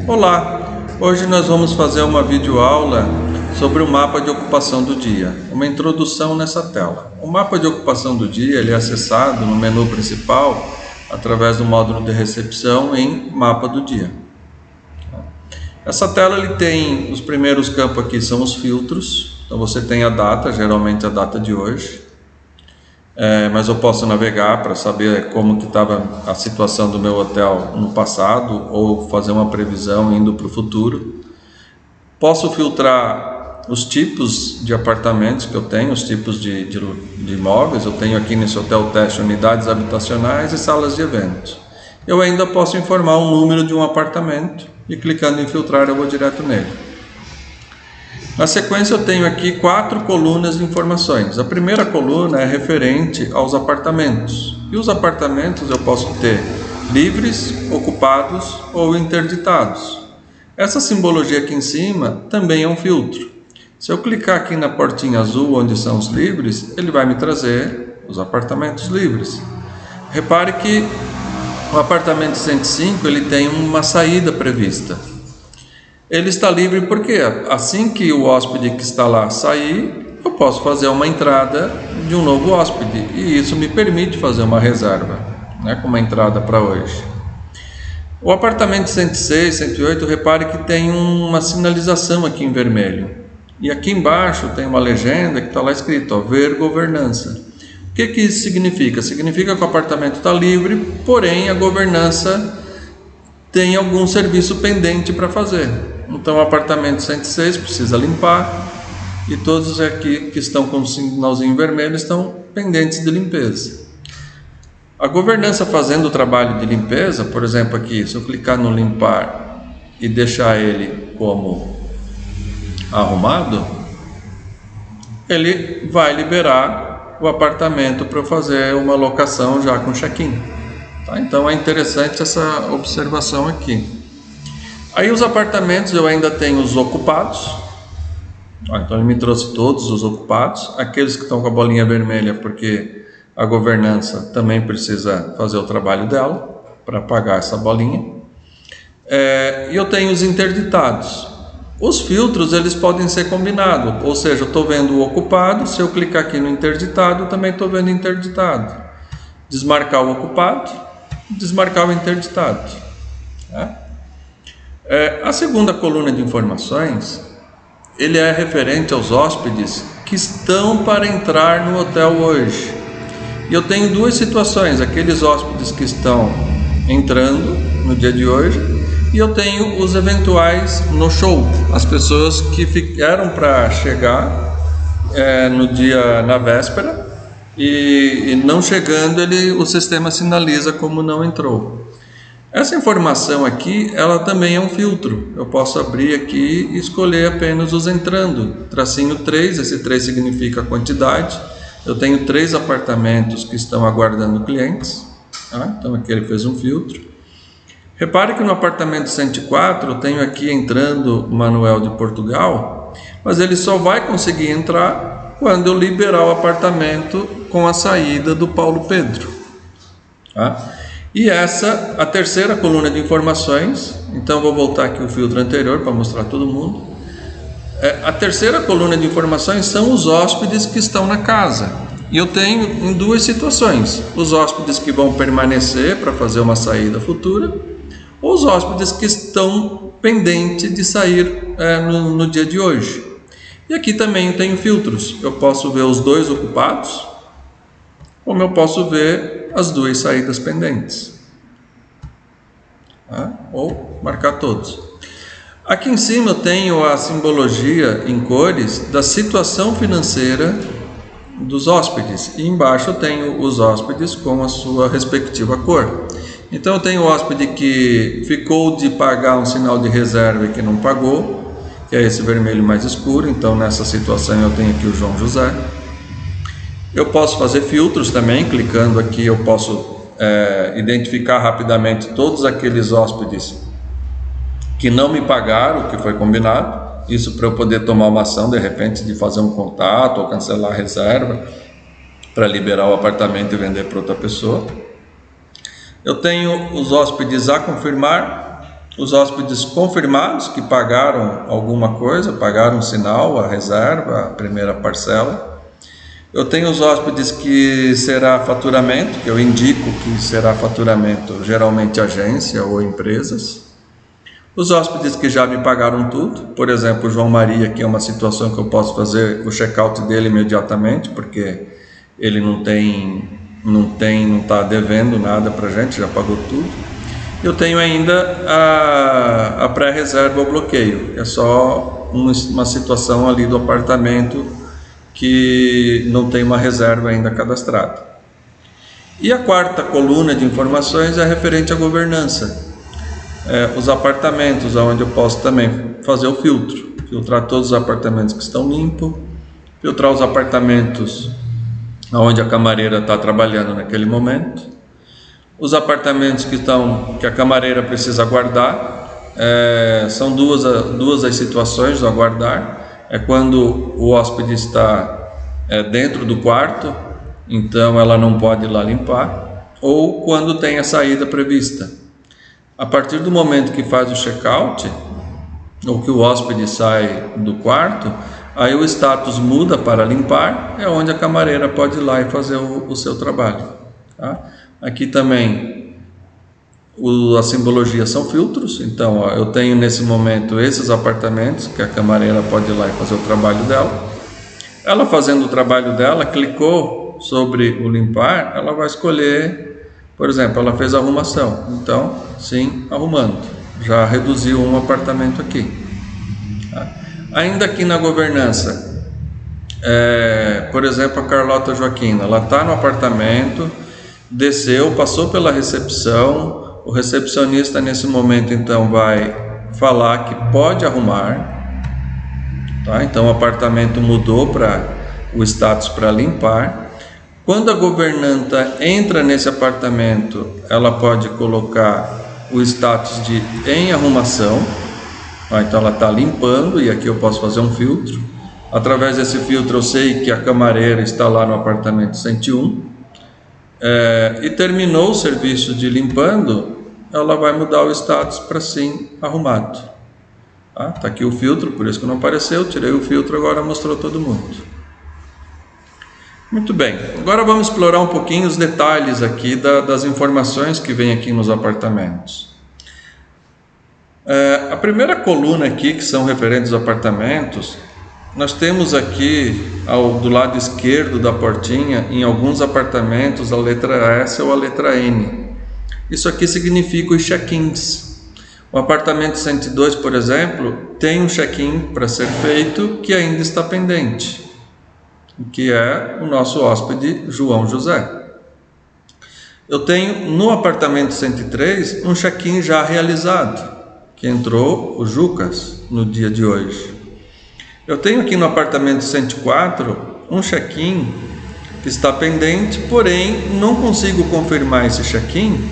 Olá, hoje nós vamos fazer uma videoaula sobre o mapa de ocupação do dia, uma introdução nessa tela. O mapa de ocupação do dia ele é acessado no menu principal através do módulo de recepção em mapa do dia. Essa tela ele tem os primeiros campos aqui são os filtros, então você tem a data, geralmente a data de hoje. Mas eu posso navegar para saber como que estava a situação do meu hotel no passado ou fazer uma previsão indo para o futuro. Posso filtrar os tipos de apartamentos que eu tenho, os tipos de imóveis. Eu tenho aqui nesse hotel teste unidades habitacionais e salas de eventos. Eu ainda posso informar o número de um apartamento e clicando em filtrar eu vou direto nele. Na sequência eu tenho aqui 4 colunas de informações. A primeira coluna é referente aos apartamentos. E os apartamentos eu posso ter livres, ocupados ou interditados. Essa simbologia aqui em cima também é um filtro. Se eu clicar aqui na portinha azul onde são os livres, ele vai me trazer os apartamentos livres. Repare que o apartamento 105 ele tem uma saída prevista. Ele está livre porque assim que o hóspede que está lá sair, eu posso fazer uma entrada de um novo hóspede e isso me permite fazer uma reserva, com uma entrada para hoje. O apartamento 106, 108, repare que tem uma sinalização aqui em vermelho e aqui embaixo tem uma legenda que está lá escrito, ver governança. O que isso significa? Significa que o apartamento está livre, porém a governança tem algum serviço pendente para fazer. Então o apartamento 106 precisa limpar e todos aqui que estão com o sinalzinho vermelho estão pendentes de limpeza. A governança fazendo o trabalho de limpeza, por exemplo aqui, se eu clicar no limpar e deixar ele como arrumado, ele vai liberar o apartamento para eu fazer uma locação já com check-in. Então é interessante essa observação aqui. Aí os apartamentos eu ainda tenho os ocupados. Então ele me trouxe todos os ocupados. Aqueles que estão com a bolinha vermelha porque a governança também precisa fazer o trabalho dela para apagar essa bolinha. E eu tenho os interditados. Os filtros eles podem ser combinados. Ou seja, eu estou vendo o ocupado. Se eu clicar aqui no interditado, eu também estou vendo o interditado. Desmarcar o ocupado. Desmarcar o interditado. A segunda coluna de informações ele é referente aos hóspedes que estão para entrar no hotel hoje. E eu tenho duas situações, aqueles hóspedes que estão entrando no dia de hoje e eu tenho os eventuais no show, as pessoas que ficaram para chegar no dia na véspera e não chegando o sistema sinaliza como não entrou. Essa informação aqui, ela também é um filtro. Eu posso abrir aqui e escolher apenas os entrando. Tracinho 3, esse 3 significa a quantidade. Eu tenho 3 apartamentos que estão aguardando clientes. Então aqui ele fez um filtro. Repare que no apartamento 104 eu tenho aqui entrando Manuel de Portugal, mas ele só vai conseguir entrar quando eu liberar o apartamento com a saída do Paulo Pedro. E essa, a terceira coluna de informações, então vou voltar aqui o filtro anterior para mostrar todo mundo. A terceira coluna de informações são os hóspedes que estão na casa. E eu tenho em duas situações, os hóspedes que vão permanecer para fazer uma saída futura, ou os hóspedes que estão pendentes de sair no dia de hoje. E aqui também eu tenho filtros, eu posso ver os 2 ocupados, como eu posso ver as 2 saídas pendentes, ou marcar todos. Aqui em cima eu tenho a simbologia em cores da situação financeira dos hóspedes e embaixo eu tenho os hóspedes com a sua respectiva cor. Então eu tenho o hóspede que ficou de pagar um sinal de reserva e que não pagou, que é esse vermelho mais escuro, então nessa situação eu tenho aqui o João José. Eu posso fazer filtros também, clicando aqui eu posso identificar rapidamente todos aqueles hóspedes que não me pagaram o que foi combinado. Isso para eu poder tomar uma ação de repente de fazer um contato ou cancelar a reserva para liberar o apartamento e vender para outra pessoa. Eu tenho os hóspedes a confirmar os hóspedes confirmados que pagaram alguma coisa, pagaram um sinal, a reserva, a primeira parcela. Eu tenho os hóspedes que será faturamento, que eu indico que será faturamento, geralmente agência ou empresas. Os hóspedes que já me pagaram tudo, por exemplo, o João Maria, que é uma situação que eu posso fazer o check-out dele imediatamente, porque ele não está devendo nada para a gente, já pagou tudo. Eu tenho ainda a pré-reserva ou bloqueio, é só uma situação ali do apartamento que não tem uma reserva ainda cadastrada. E a quarta coluna de informações é referente à governança. Os apartamentos, onde eu posso também fazer o filtro, filtrar todos os apartamentos que estão limpos, filtrar os apartamentos onde a camareira está trabalhando naquele momento, os apartamentos que a camareira precisa aguardar. São duas as situações do aguardar. É quando o hóspede está dentro do quarto, então ela não pode ir lá limpar, ou quando tem a saída prevista. A partir do momento que faz o check-out, ou que o hóspede sai do quarto, aí o status muda para limpar, é onde a camareira pode ir lá e fazer o seu trabalho. Tá? Aqui também a simbologia são filtros, então eu tenho nesse momento esses apartamentos que a camareira pode ir lá e fazer o trabalho dela. Ela fazendo o trabalho dela, clicou sobre o limpar, ela vai escolher, por exemplo, ela fez a arrumação, então sim, arrumando, já reduziu um apartamento aqui. Tá? Ainda aqui na governança, por exemplo, a Carlota Joaquina, ela está no apartamento, desceu, passou pela recepção, o recepcionista nesse momento então vai falar que pode arrumar, tá? Então o apartamento mudou para o status para limpar. Quando a governanta entra nesse apartamento, ela pode colocar o status de em arrumação, tá? Então ela está limpando e aqui eu posso fazer um filtro. Através desse filtro eu sei que a camareira está lá no apartamento 101. E terminou o serviço de limpando, ela vai mudar o status para sim arrumado. Tá aqui o filtro, por isso que não apareceu, tirei o filtro, agora mostrou todo mundo. Muito bem, agora vamos explorar um pouquinho os detalhes aqui das informações que vem aqui nos apartamentos. A primeira coluna aqui, que são referentes aos apartamentos, nós temos aqui do lado esquerdo da portinha, em alguns apartamentos, a letra S ou a letra N. Isso aqui significa os check-ins. O apartamento 102, por exemplo, tem um check-in para ser feito que ainda está pendente, que é o nosso hóspede João José. Eu tenho no apartamento 103 um check-in já realizado, que entrou o Jucas no dia de hoje. Eu tenho aqui no apartamento 104 um check-in que está pendente, porém não consigo confirmar esse check-in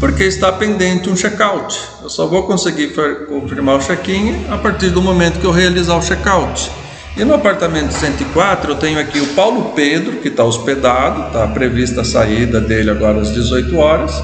porque está pendente um check-out. Eu só vou conseguir confirmar o check-in a partir do momento que eu realizar o check-out. E no apartamento 104 eu tenho aqui o Paulo Pedro, que está hospedado, está prevista a saída dele agora às 18 horas.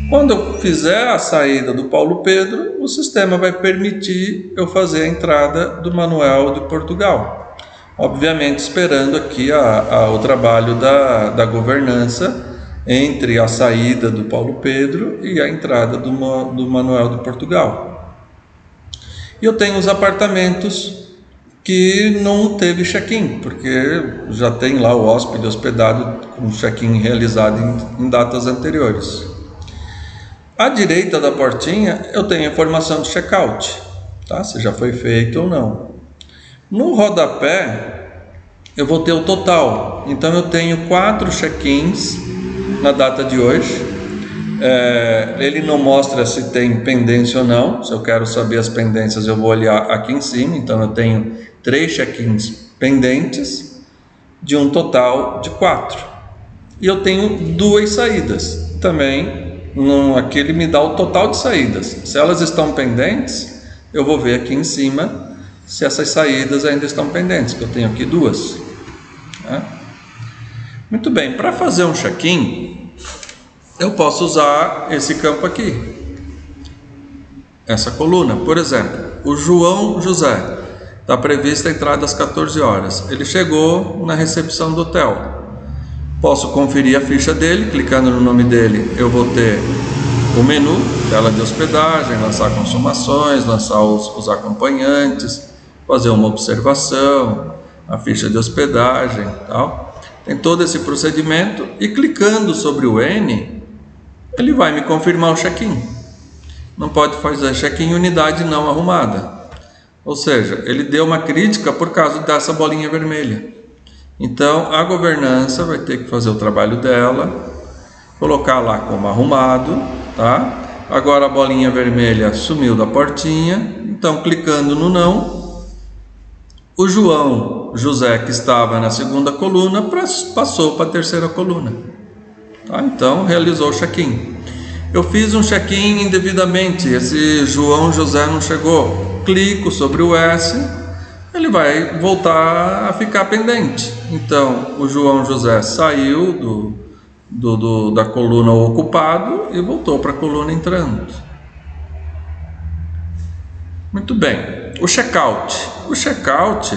Quando eu fizer a saída do Paulo Pedro, o sistema vai permitir eu fazer a entrada do Manuel de Portugal. Obviamente esperando aqui o trabalho da governança entre a saída do Paulo Pedro e a entrada do Manuel de Portugal. E eu tenho os apartamentos que não teve check-in, porque já tem lá o hóspede hospedado com check-in realizado em datas anteriores. À direita da portinha eu tenho a informação de check-out, tá? Se já foi feito ou não. No rodapé eu vou ter o total, então eu tenho 4 check-ins na data de hoje. Ele não mostra se tem pendência ou não. Se eu quero saber as pendências eu vou olhar aqui em cima, então eu tenho 3 check-ins pendentes de um total de 4. E eu tenho 2 saídas também. Aqui ele me dá o total de saídas. Se elas estão pendentes, eu vou ver aqui em cima se essas saídas ainda estão pendentes, que eu tenho aqui 2. Muito bem, para fazer um check-in, eu posso usar esse campo aqui. essa coluna. Por exemplo, o João José, está prevista a entrada às 14 horas. Ele chegou na recepção do hotel. Posso conferir a ficha dele, clicando no nome dele, eu vou ter o menu, tela de hospedagem, lançar consumações, lançar os acompanhantes, fazer uma observação, a ficha de hospedagem, tal. Tem todo esse procedimento e clicando sobre o N, ele vai me confirmar o check-in. Não pode fazer check-in em unidade não arrumada. Ou seja, ele deu uma crítica por causa dessa bolinha vermelha. Então, a governança vai ter que fazer o trabalho dela, colocar lá como arrumado, tá? Agora a bolinha vermelha sumiu da portinha, então clicando no não, o João José, que estava na segunda coluna, passou para a terceira coluna. Tá? Então, realizou o check-in. Eu fiz um check-in indevidamente, esse João José não chegou. Clico sobre o S, ele vai voltar a ficar pendente. Então, o João José saiu da coluna ocupado e voltou para a coluna entrando. Muito bem. O check-out. O check-out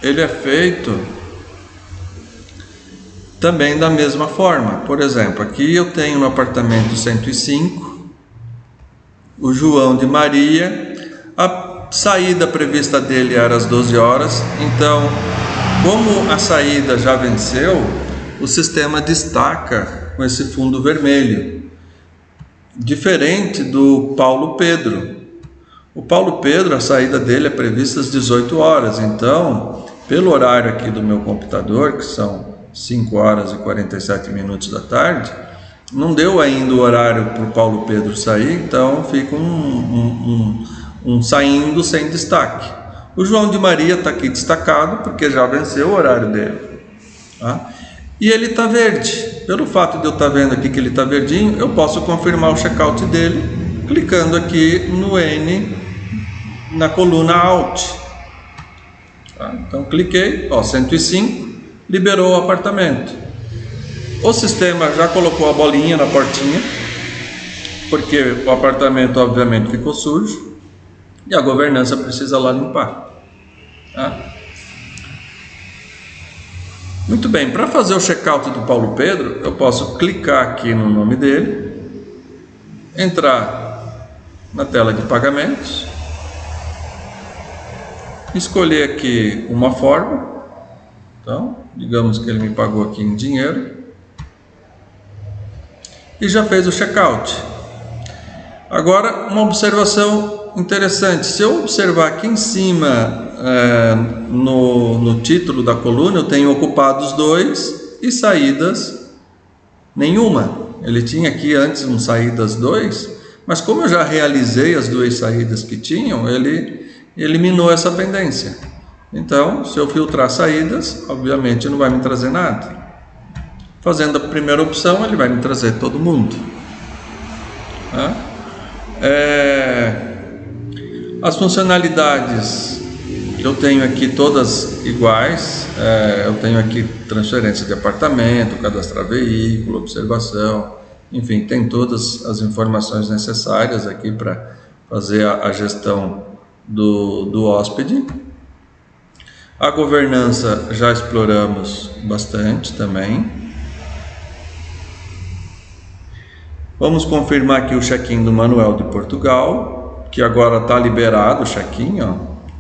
ele é feito também da mesma forma. Por exemplo, aqui eu tenho no apartamento 105 o João de Maria. A saída prevista dele era às 12 horas. Então, como a saída já venceu, o sistema destaca com esse fundo vermelho, diferente do Paulo Pedro. O Paulo Pedro, a saída dele é prevista às 18 horas. Então, pelo horário aqui do meu computador, que são 5 horas e 47 minutos da tarde, não deu ainda o horário para o Paulo Pedro sair, então fica um saindo sem destaque. O João de Maria está aqui destacado porque já venceu o horário dele. Tá? E ele está verde. Pelo fato de eu estar vendo aqui que ele está verdinho, eu posso confirmar o check-out dele clicando aqui no N na coluna Alt. Tá? Então cliquei, 105, liberou o apartamento. O sistema já colocou a bolinha na portinha, porque o apartamento obviamente ficou sujo e a governança precisa lá limpar. Tá? Muito bem, para fazer o check-out do Paulo Pedro, eu posso clicar aqui no nome dele, entrar na tela de pagamentos, escolher aqui uma forma. Então, digamos que ele me pagou aqui em dinheiro e já fez o check-out. Agora, uma observação interessante. Se eu observar aqui em cima, no título da coluna, eu tenho ocupados 2 e saídas nenhuma. Ele tinha aqui antes um saídas 2, mas como eu já realizei as 2 saídas que tinham, ele eliminou essa pendência. Então, se eu filtrar saídas, obviamente não vai me trazer nada. Fazendo a primeira opção, ele vai me trazer todo mundo. Tá? As funcionalidades eu tenho aqui todas iguais. Eu tenho aqui transferência de apartamento, cadastrar veículo, observação, enfim, tem todas as informações necessárias aqui para fazer a gestão do hóspede. A governança já exploramos bastante também. Vamos confirmar aqui o check-in do Manuel de Portugal, que agora está liberado o check-in,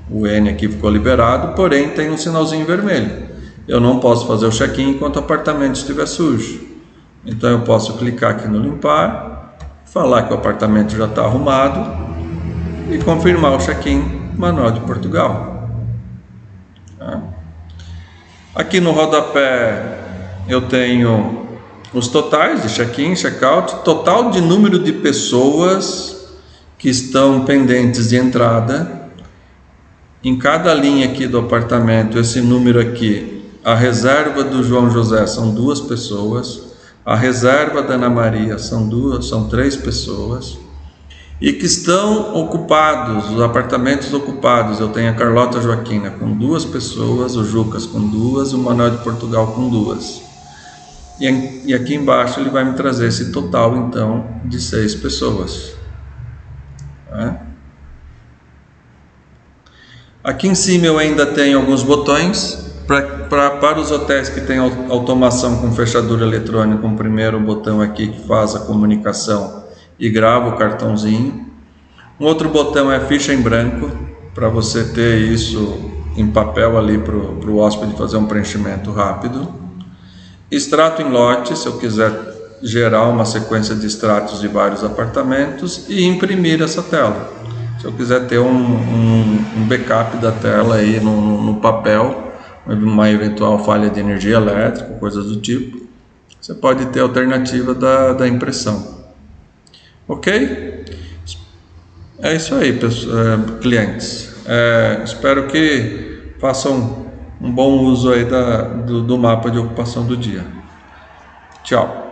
o N aqui ficou liberado, porém tem um sinalzinho vermelho. Eu não posso fazer o check-in enquanto o apartamento estiver sujo. Então eu posso clicar aqui no limpar, falar que o apartamento já está arrumado e confirmar o check-in Manuel de Portugal. Aqui no rodapé eu tenho os totais de check-in, check-out, total de número de pessoas que estão pendentes de entrada. Em cada linha aqui do apartamento, esse número aqui, a reserva do João José são 2 pessoas, a reserva da Ana Maria são 3 pessoas. E que estão ocupados, os apartamentos ocupados, eu tenho a Carlota Joaquina com 2 pessoas, o Jucas com 2 e o Manuel de Portugal com 2. E aqui embaixo ele vai me trazer esse total, então, de 6 pessoas. Né? Aqui em cima eu ainda tenho alguns botões. Para os hotéis que têm automação com fechadura eletrônica, o primeiro botão aqui que faz a comunicação e grava o cartãozinho. Um outro botão é ficha em branco, para você ter isso em papel ali para o hóspede fazer um preenchimento rápido. Extrato em lote, se eu quiser gerar uma sequência de extratos de vários apartamentos, e imprimir essa tela. Se eu quiser ter um backup da tela aí no papel, uma eventual falha de energia elétrica, coisas do tipo, você pode ter a alternativa da impressão. Ok? É isso aí, clientes. Espero que façam um bom uso aí do mapa de ocupação do dia. Tchau.